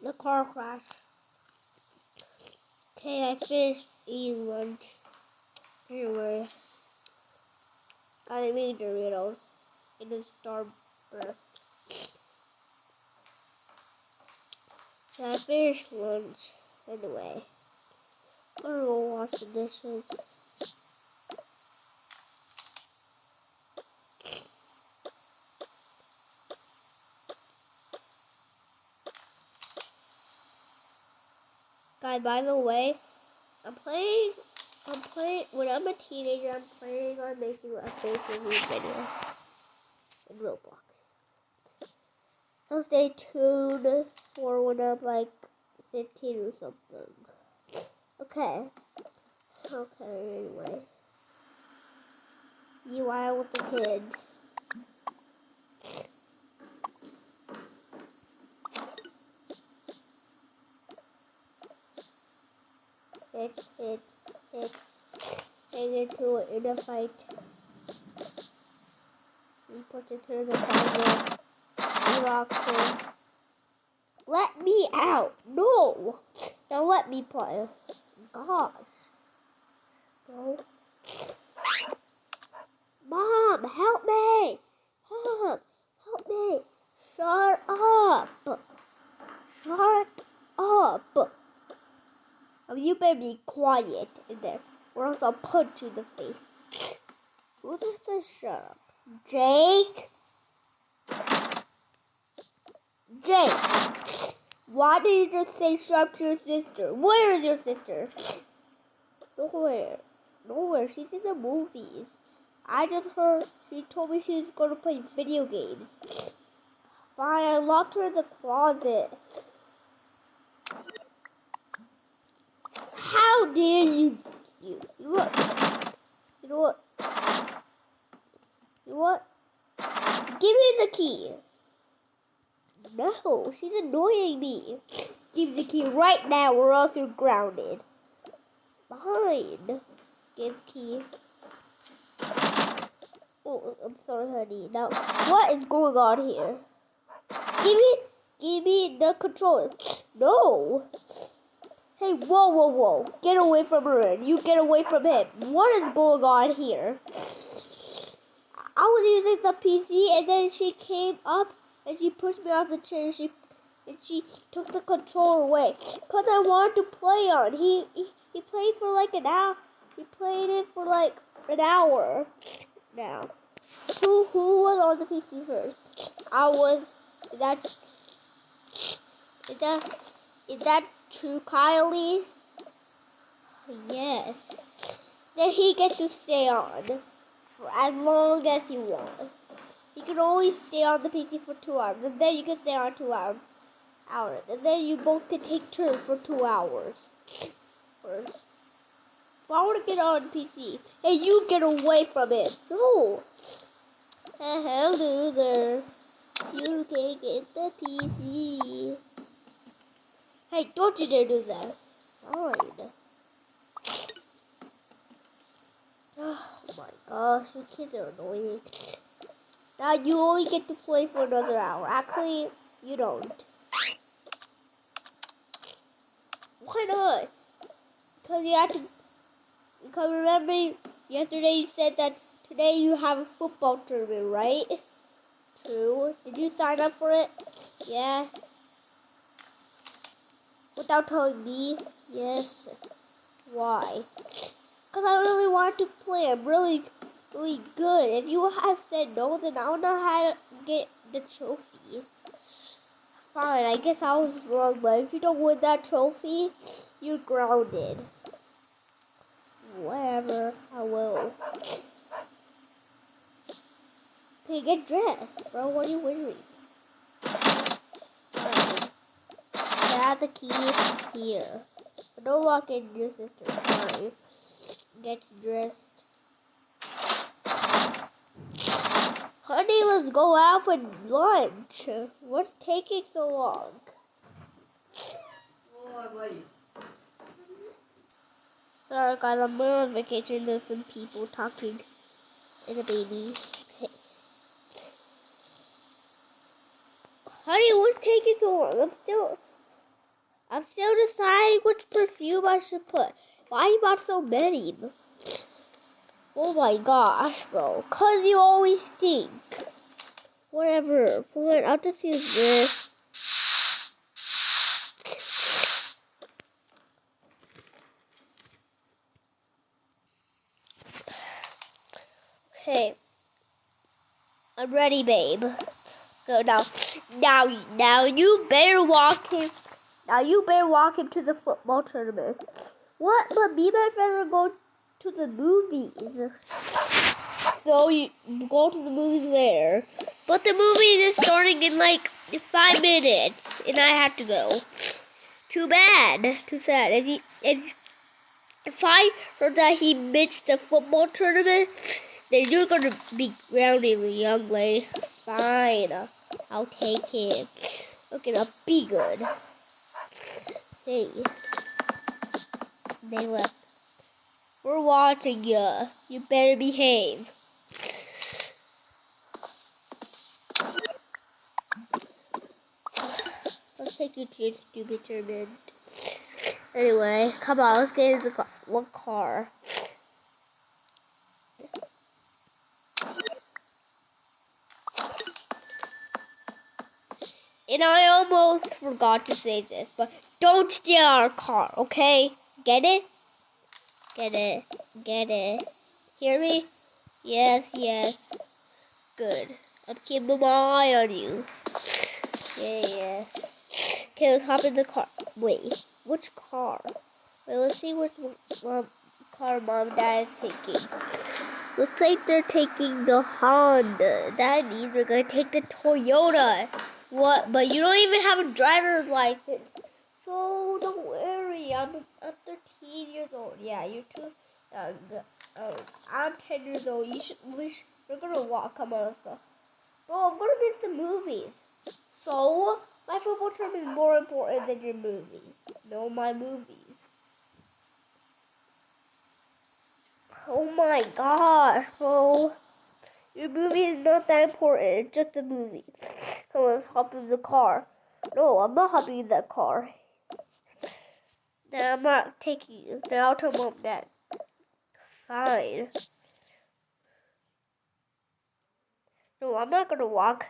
The car crash. Okay, I finished eating lunch. Anyway, I made Doritos in a Starburst. I finished lunch anyway. I'm gonna go wash the dishes. Guys, by the way, I'm playing, when I'm a teenager, I'm planning on making a face review video in Roblox. So stay tuned for when I'm like 15 or something. Okay, anyway. You are with the kids. It's hang into it in a fight. He puts it through the table. He locks him. Let me out! No! Now let me play. Gosh. No. Mom, help me! Mom, help me! Shut up! Shut up! Oh, you better be quiet in there, or else I'll punch you in the face. Who just said shut up? Jake? Jake! Why did you just say shut up to your sister? Where is your sister? Nowhere. She's in the movies. I just heard she told me she was going to play video games. Fine, I locked her in the closet. How dare you? You know what? Give me the key. No, she's annoying me. Give the key right now or else you're grounded. Fine. Give the key. Oh, I'm sorry, honey. Now, what is going on here? Give me the controller. No. Hey, whoa. Get away from her and you get away from him. What is going on here? I was using the PC and then she came up and she pushed me off the chair and she took the controller away. Cause I wanted to play on. He played for like an hour. He played it for like an hour. Now, who was on the PC first? I was. Is that true, Kylie? Yes. Then he gets to stay on for as long as he wants. You can only stay on the PC for 2 hours, and then you can stay on 2 hours. And then you both can take turns for 2 hours. But I want to get on PC. Hey, you get away from it. No. Loser. You can get the PC. Hey, don't you dare do that. Fine. Oh my gosh, you kids are annoying. Now you only get to play for another hour. Actually, you don't. Why not? Because you have to. Because remember, yesterday you said that today you have a football tournament, right? True. Did you sign up for it? Yeah. Without telling me? Yes. Why? Because I really want to play. I'm really good. If you had said no, then I would know how to get the trophy. Fine, I guess I was wrong, but if you don't win that trophy, you're grounded. Whatever, I will. Okay, get dressed, bro. What are you wearing? Fine. I have the key here. But don't lock in your sister. Fine. Gets dressed. Honey, let's go out for lunch. What's taking so long? Sorry guys, I'm on vacation. There's some people talking and a baby. Okay. Honey, what's taking so long? I'm still deciding which perfume I should put. Why you bought so many? Oh my gosh, bro. 'Cause you always stink. Whatever. Fine, I'll just use this. Okay. I'm ready, babe. Go now. Now you better walk him. Now you better walk him to the football tournament. What? But me and my friends are going to the movies. So you go to the movies there. But the movie is starting in like 5 minutes, and I have to go. Too bad. Too sad. If I heard that he missed the football tournament, then you're gonna be grounding the young lady. Fine. I'll take him. Okay, now be good. Hey. They left. We're watching you. You better behave. Let's take you to your stupid tournament. Anyway, come on, let's get in the car. What car? And I almost forgot to say this, but don't steal our car, okay? Get it? Get it. Get it. Hear me? Yes. Good. I'm keeping my eye on you. Yeah. Okay, let's hop in the car. Wait, which car? Wait, let's see which car Mom and Dad is taking. Looks like they're taking the Honda. That means we're gonna take the Toyota. What? But you don't even have a driver's license. So don't worry. I'm 13 years old. Yeah, you're too young. I'm 10 years old. We're gonna walk. Come on, let's go. Bro, I'm gonna miss the movies. So my football trip is more important than your movies. No, my movies. Oh my gosh, bro. Your movie is not that important. It's just a movie. Come on, let's hop in the car. No, I'm not hopping in that car. Then I'm not taking you. Then I'll tell Mom and Dad. Fine. No, I'm not gonna walk.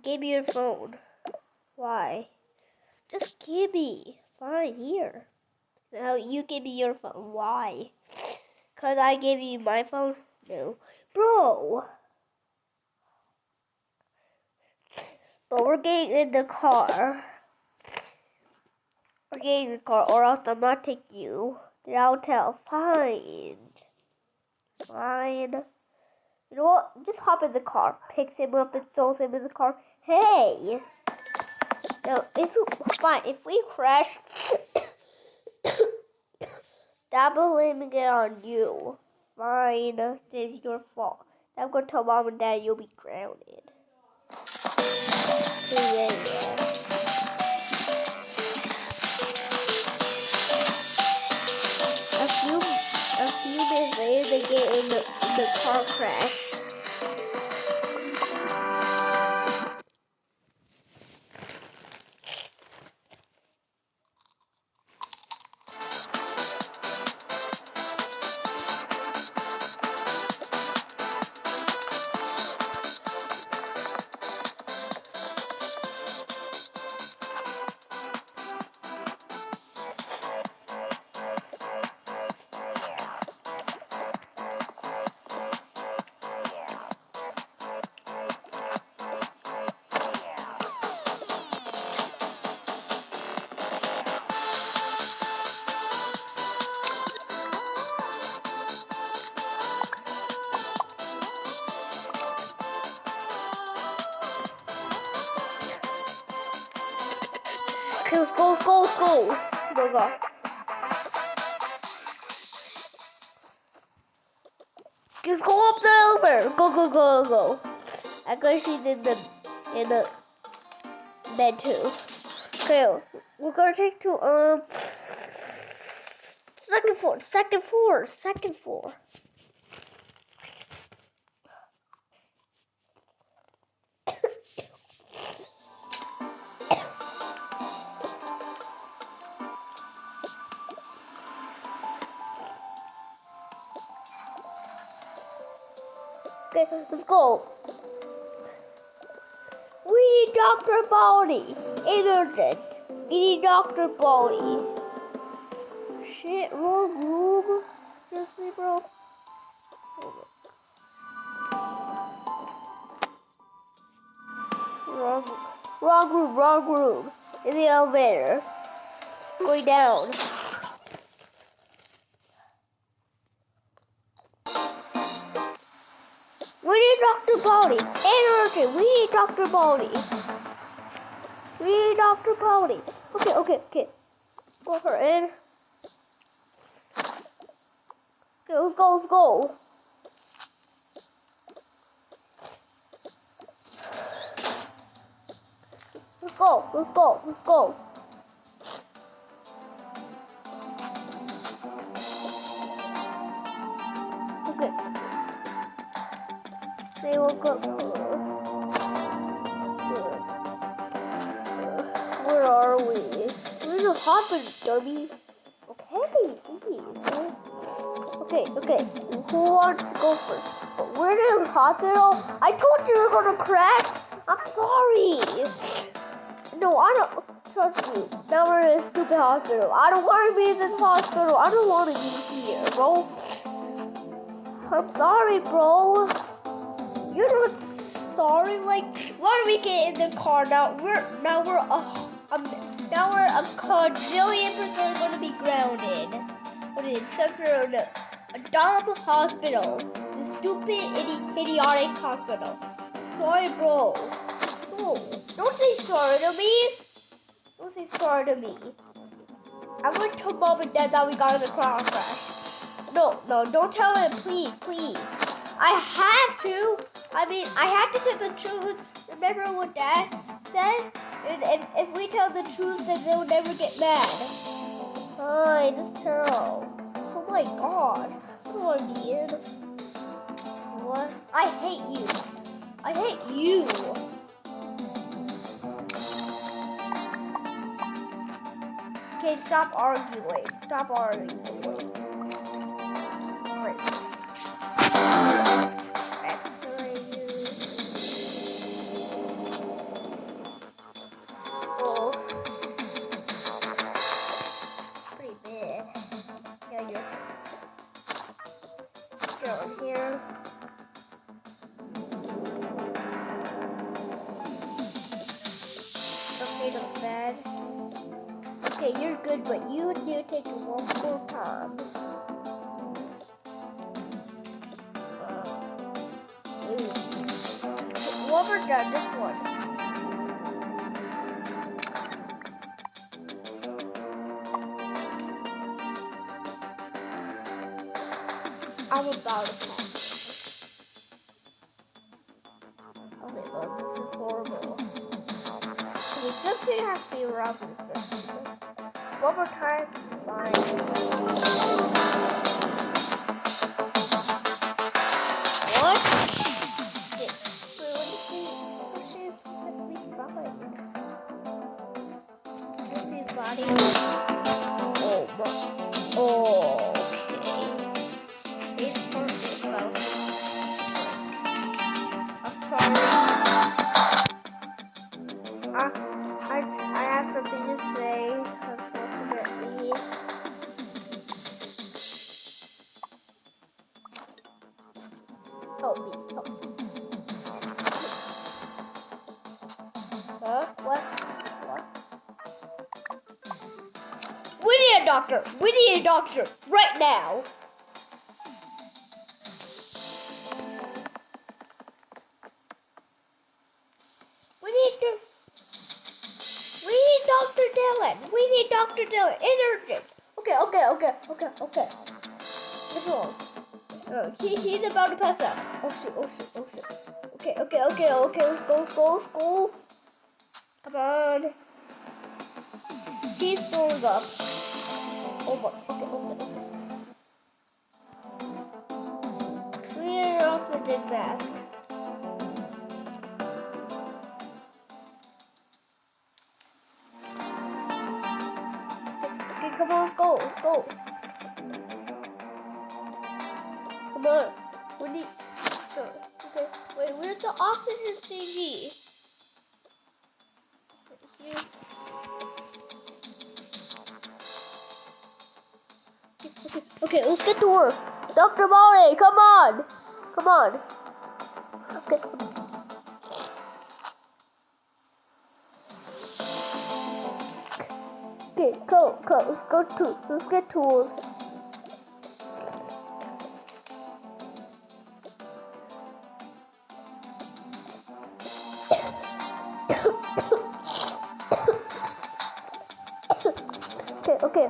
Give me your phone. Why? Just give me. Fine, here. Now you give me your phone. Why? 'Cause I gave you my phone? No. Bro! But we're getting in the car. We're getting in the car, or else I'm not taking you. Then I'll tell. Fine. You know what? Just hop in the car. Picks him up and throws him in the car. Hey! Now, if we crash, that will blame it on you. Fine, it's your fault. I'm gonna tell Mom and Dad you'll be grounded. Yeah. A few minutes later, they get in the car crash. Go. Go. Just go up the over. Go. I guess she's in the bed too. Okay, we're gonna take to second floor. Okay, let's go. We need Dr. Baldy. Urgent. We need Dr. Baldy. Shit, wrong room. Seriously, bro. Wrong room. In the elevator. Going down. We need Dr. Baldy. Urgent. We need Dr. Baldy. We need Dr. Baldy. Okay. Go for it. Okay, let's go. Let's go. Okay. They will go. Where are we? We're in the hospital, dummy. Okay. Who wants to go first? We're in the hospital. I told you you're gonna crash. I'm sorry. No, I don't. Trust me. Now we're in a stupid hospital. I don't want to be in this hospital. I don't want to be here, bro. I'm sorry, bro. You're not sorry. Like, why do we get in the car now? We're a quadrillion% going to be grounded. What is it? Such a dumb hospital. The stupid, idiotic hospital. Sorry, bro. No, don't say sorry to me. Don't say sorry to me. I'm going to tell Mom and Dad that we got in the car crash. No, don't tell them, please. I have to. I have to tell the truth. Remember what Dad said? If we tell the truth, then they'll never get mad. Fine, just tell. Oh my God. What do I mean? What? I hate you. Okay, stop arguing. Great. Oh, pretty bad. Yeah, you're down here. Okay, that's bad. Okay, you're good, but you need to take it one more time. One more done, this one. I'm about to pass. Okay, well, this is horrible. We just didn't have to be around this. One more time, fine. What? Wait, what is he perfectly fine? This is his body. Oh, my. Oh, okay. He's perfect, though. I'm sorry. I have something to say, unfortunately. Help me. Huh? What? We need a doctor right now. We need Dr. Dillon. Urgent. Okay. What's wrong? He's about to pass out. Oh shit. Okay. Let's go. Come on. He's throwing up. Oh my. Okay. We need an oxygen mask. Okay, come on, let's go. Come on. We need. Wait, where's the oxygen thingy? Here. Okay, let's get to work. Dr. Molly, come on! Come on. Okay. Okay, go, let's get tools. Okay.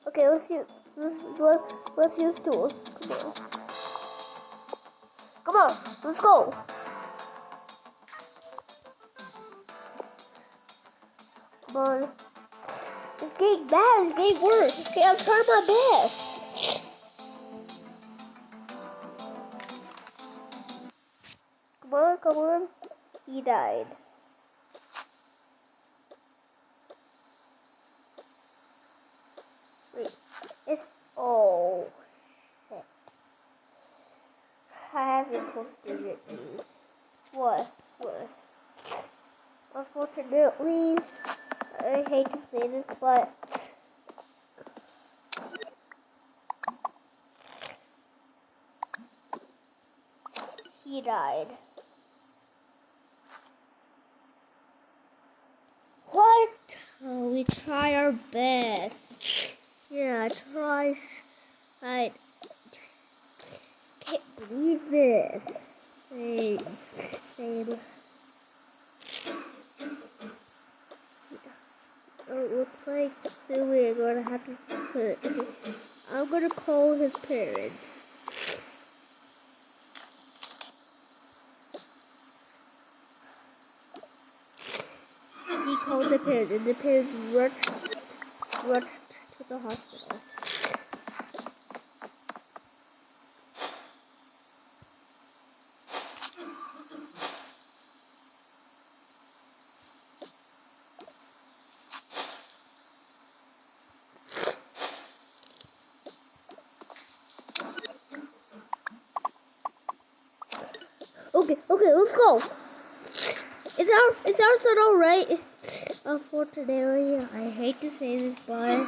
Okay, let's use tools. Come on, let's go. Come on. It's getting bad, it's getting worse. Okay, I'm trying my best. Come on. He died. Wait, oh shit. I haven't posted it. What? Unfortunately, I hate to say this, but he died. What? Oh, we try our best. Yeah, I can't believe this. Same. It looks like soon we're gonna have to I'm gonna call his parents. He called the parents, and the parents rushed to the hospital. Okay, let's go. Is our son alright? Unfortunately, I hate to say this, but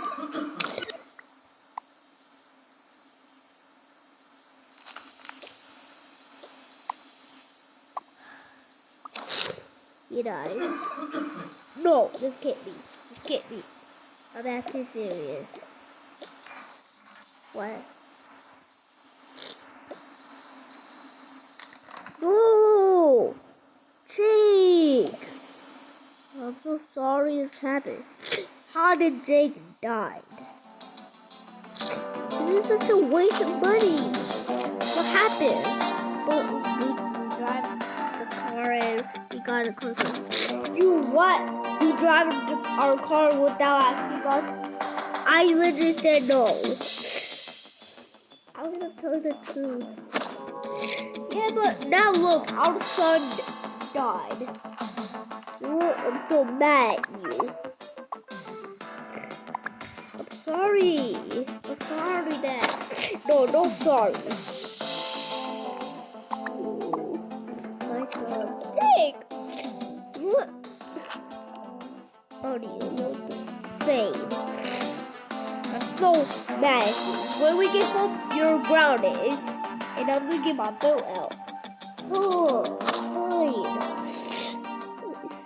he died. No, this can't be. I'm actually serious. What? No! Jake! I'm so sorry this happened. How did Jake die? This is such a waste of money. What happened? Well, we drive the car and we got a car. You what? You drive our car without asking us? I literally said no. I was gonna tell you the truth. Yeah, but now look, our son died. I'm so mad at you. I'm sorry, Dad. No, sorry. My son. Jake! What? How do you know the same? I'm so mad at you. When we get home, you're grounded. And I'm gonna get my bill out. Oh, fine. My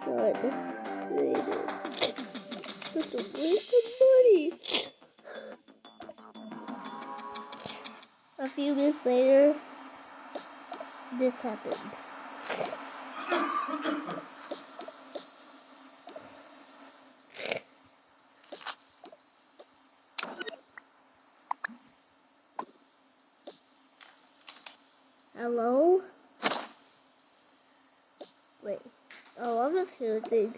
son. Such a waste of money. A few minutes later, this happened. Hello? Wait. Oh, I'm just hearing things.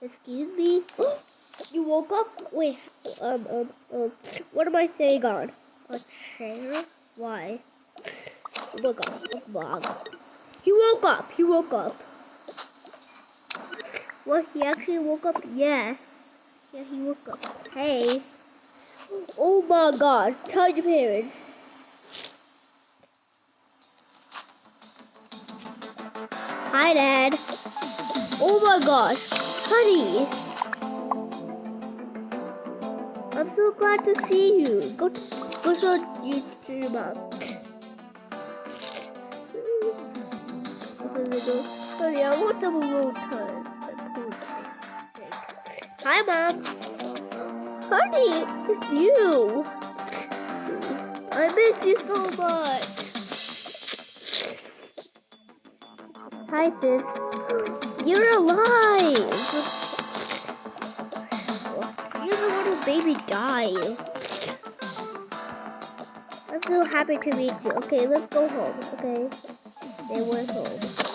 Excuse me? You woke up? Wait, what am I saying on? A chair? Why? Oh my god, He woke up. What? He actually woke up? Yeah. Yeah, he woke up. Hey. Oh my god. Tell your parents. Hi, Dad. Oh my gosh. Honey. I'm so glad to see you. Go show you to your mom. Open the door. Honey, I want some alone time. Hi, Mom. Honey, it's you. I miss you so much. Hi, sis. You're alive. You're the one who baby died. I'm so happy to meet you. Okay, let's go home. Okay, they went home.